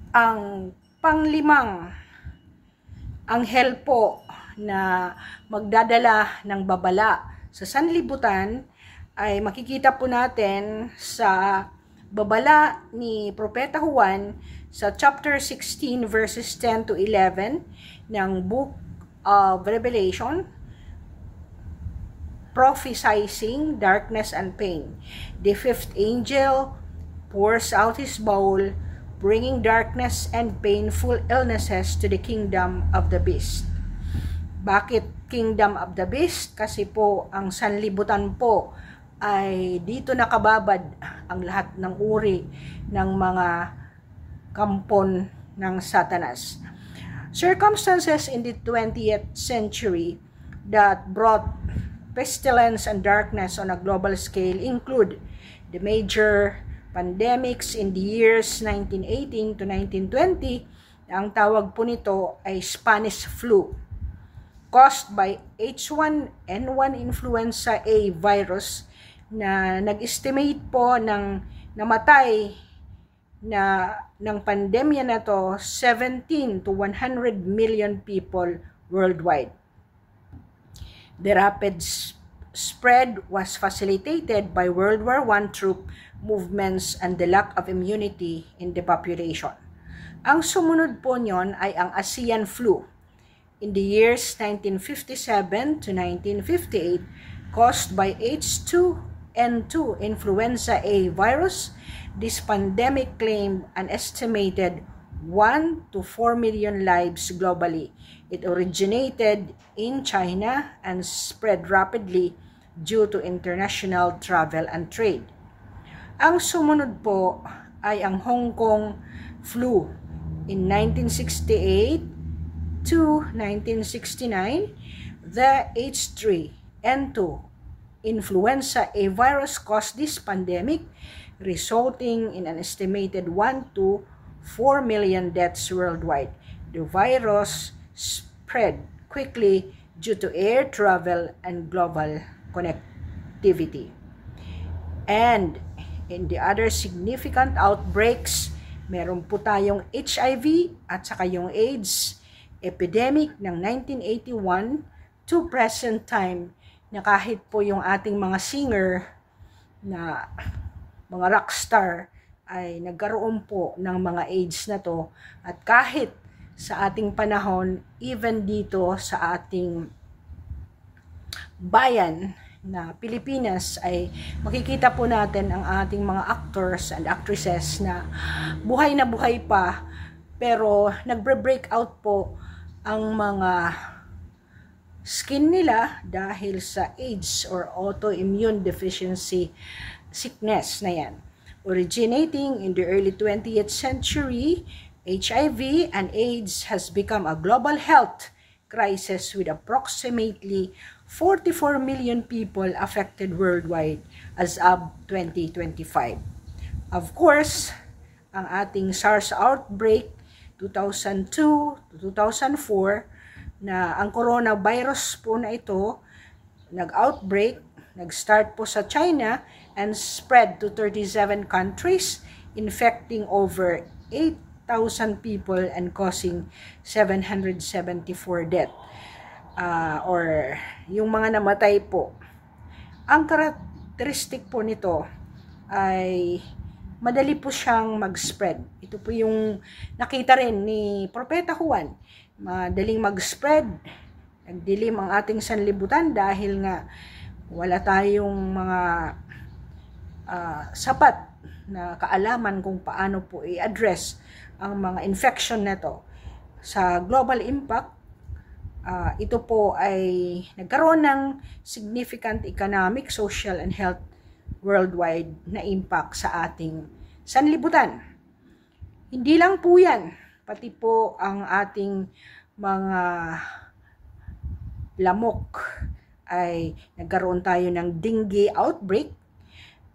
Ang panglimang anghel po na magdadala ng babala sa sanlibutan ay makikita po natin sa babala ni Propeta Juan sa chapter 16 verses 10 to 11 ng Book of Revelation, prophesying darkness and pain. The fifth angel pours out his bowl, bringing darkness and painful illnesses to the kingdom of the beast. Bakit kingdom of the beast? Kasi po ang sanlibutan po ay dito nakababad ang lahat ng uri ng mga kampon ng Satanas. Circumstances in the 20th century that brought pestilence and darkness on a global scale include the major pandemics in the years 1918 to 1920. Ang tawag po nito ay Spanish flu, caused by H1N1 influenza A virus na nag-estimate po ng namatay ng pandemya na to 17 to 100 million people worldwide. The rapid spread was facilitated by World War I troop movements and the lack of immunity in the population. Ang sumunod po nyon ay ang Asian flu. In the years 1957 to 1958, caused by H2N2 influenza A virus, this pandemic claimed an estimated 1 to 4 million lives globally. It originated in China and spread rapidly due to international travel and trade. Ang sumunod po ay ang Hong Kong flu in 1968 to 1969. The H3N2 influenza A virus caused this pandemic, resulting in an estimated 1 to 4 million deaths worldwide. The virus spread quickly due to air travel and global connectivity. And in the other significant outbreaks, meron po tayong HIV at saka yung AIDS epidemic ng 1981 to present time, na kahit po yung ating mga singer na mga rockstar ay nagkaroon po ng mga AIDS na to, at kahit sa ating panahon, even dito sa ating bayan na Pilipinas, ay makikita po natin ang ating mga actors and actresses na buhay pa, pero nagbre-break out po ang mga skin nila dahil sa AIDS or autoimmune deficiency sickness na yan. Originating in the early 20th century, HIV and AIDS has become a global health crisis with approximately 44 million people affected worldwide as of 2025. Of course, ang ating SARS outbreak 2002 to 2004, na ang coronavirus po na ito nag-outbreak, nag-start po sa China and spread to 37 countries, infecting over 8,000 people and causing 774 deaths. Or yung mga namatay po. Ang characteristic po nito ay madali po siyang mag-spread. Ito po yung nakita rin ni Propeta Juan. Madaling mag-spread. Nagdilim ang ating sanlibutan dahil nga wala tayong mga sapat na kaalaman kung paano po i-address ang mga infection na to. Sa global impact, ito po ay nagkaroon ng significant economic, social, and health worldwide na impact sa ating sanlibutan. Hindi lang po yan, pati po ang ating mga lamok ay nagkaroon tayo ng dengue outbreak.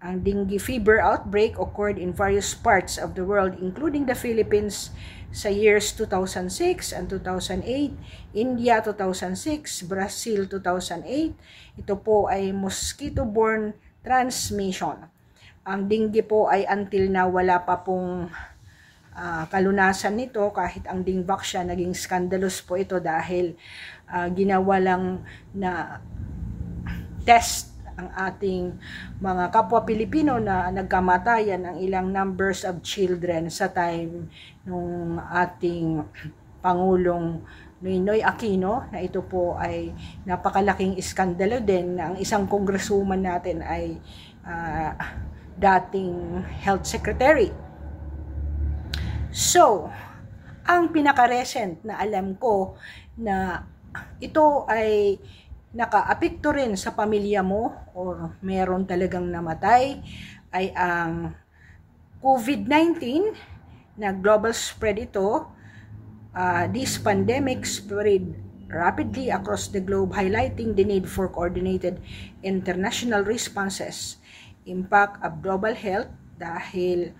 Ang dengue fever outbreak occurred in various parts of the world, including the Philippines sa years 2006 and 2008, India 2006, Brazil 2008. Ito po ay mosquito-borne transmission. Ang dengue po ay until na wala pa pong kalunasan nito. Kahit ang Dingvac siya, naging scandalous po ito dahil ginawa lang na test ang ating mga kapwa Pilipino na nagkamatayan ang ilang numbers of children sa time nung ating Pangulong Noynoy Aquino, na ito po ay napakalaking iskandalo din na ang isang congresswoman natin ay dating health secretary. So, ang pinaka-recent na alam ko na ito ay naka-apekto rin sa pamilya mo o meron talagang namatay ay ang COVID-19 na global spread ito. This pandemic spread rapidly across the globe, highlighting the need for coordinated international responses. Impact of global health, dahil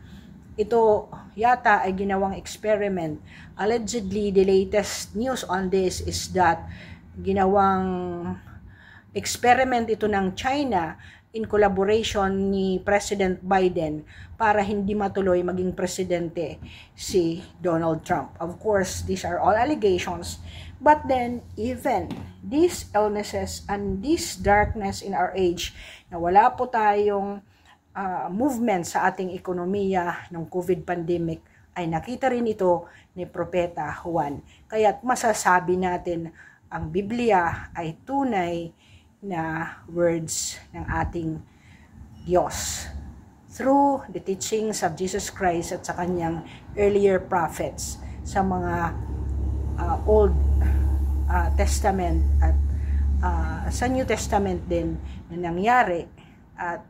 ito yata ay ginawang experiment. Allegedly, the latest news on this is that ginawang experiment ito ng China in collaboration ni President Biden para hindi matuloy maging presidente si Donald Trump. Of course, these are all allegations, but then even these illnesses and this darkness in our age, na wala po tayong movement sa ating ekonomiya ng COVID pandemic, ay nakita rin ito ni Propeta Juan. Kaya't masasabi natin ang Biblia ay tunay na words ng ating Diyos through the teachings of Jesus Christ at sa kanyang earlier prophets sa mga Old Testament at sa New Testament din na nangyari, at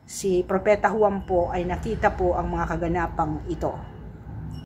si Propeta Juan po ay nakita po ang mga kaganapang ito.